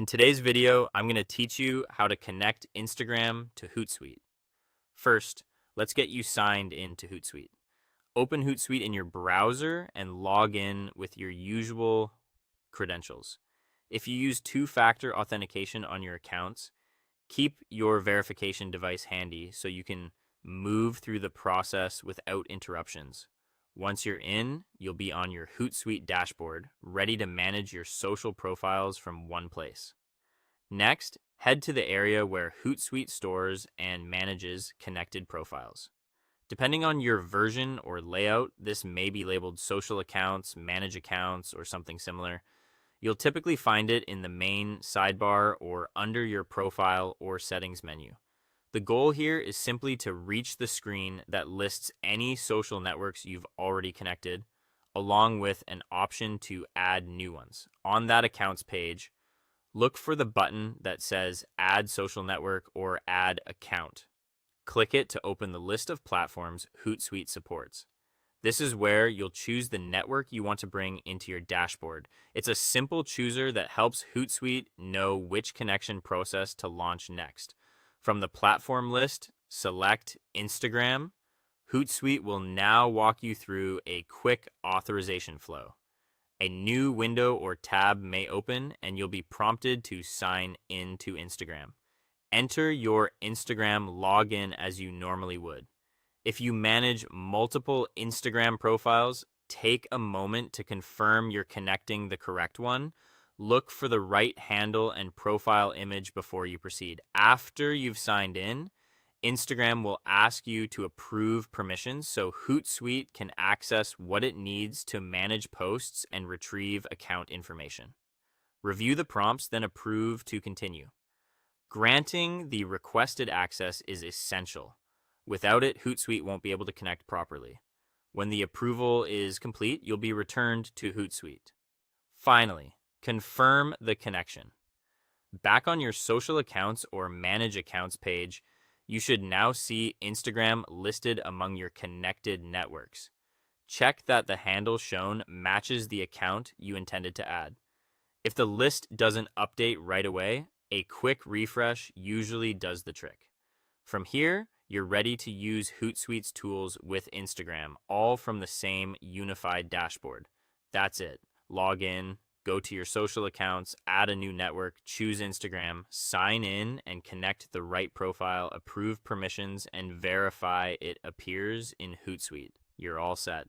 In today's video, I'm going to teach you how to connect Instagram to Hootsuite. First, let's get you signed into Hootsuite. Open Hootsuite in your browser and log in with your usual credentials. If you use two-factor authentication on your accounts, keep your verification device handy so you can move through the process without interruptions. Once you're in, you'll be on your Hootsuite dashboard, ready to manage your social profiles from one place. Next, head to the area where Hootsuite stores and manages connected profiles. Depending on your version or layout, this may be labeled social accounts, manage accounts, or something similar. You'll typically find it in the main sidebar or under your profile or settings menu. The goal here is simply to reach the screen that lists any social networks you've already connected, along with an option to add new ones. On that accounts page, look for the button that says Add Social Network or Add Account. Click it to open the list of platforms Hootsuite supports. This is where you'll choose the network you want to bring into your dashboard. It's a simple chooser that helps Hootsuite know which connection process to launch next. From the platform list, select Instagram. Hootsuite will now walk you through a quick authorization flow. A new window or tab may open and you'll be prompted to sign in to Instagram. Enter your Instagram login as you normally would. If you manage multiple Instagram profiles, take a moment to confirm you're connecting the correct one. Look for the right handle and profile image before you proceed. After you've signed in, Instagram will ask you to approve permissions so Hootsuite can access what it needs to manage posts and retrieve account information. Review the prompts, then approve to continue. Granting the requested access is essential. Without it, Hootsuite won't be able to connect properly. When the approval is complete, you'll be returned to Hootsuite. Finally, confirm the connection. Back on your social accounts or manage accounts page, you should now see Instagram listed among your connected networks. Check that the handle shown matches the account you intended to add. If the list doesn't update right away, a quick refresh usually does the trick. From here, you're ready to use Hootsuite's tools with Instagram, all from the same unified dashboard. That's it. Log in, go to your social accounts, add a new network, choose Instagram, sign in, and connect the right profile, approve permissions, and verify it appears in Hootsuite. You're all set.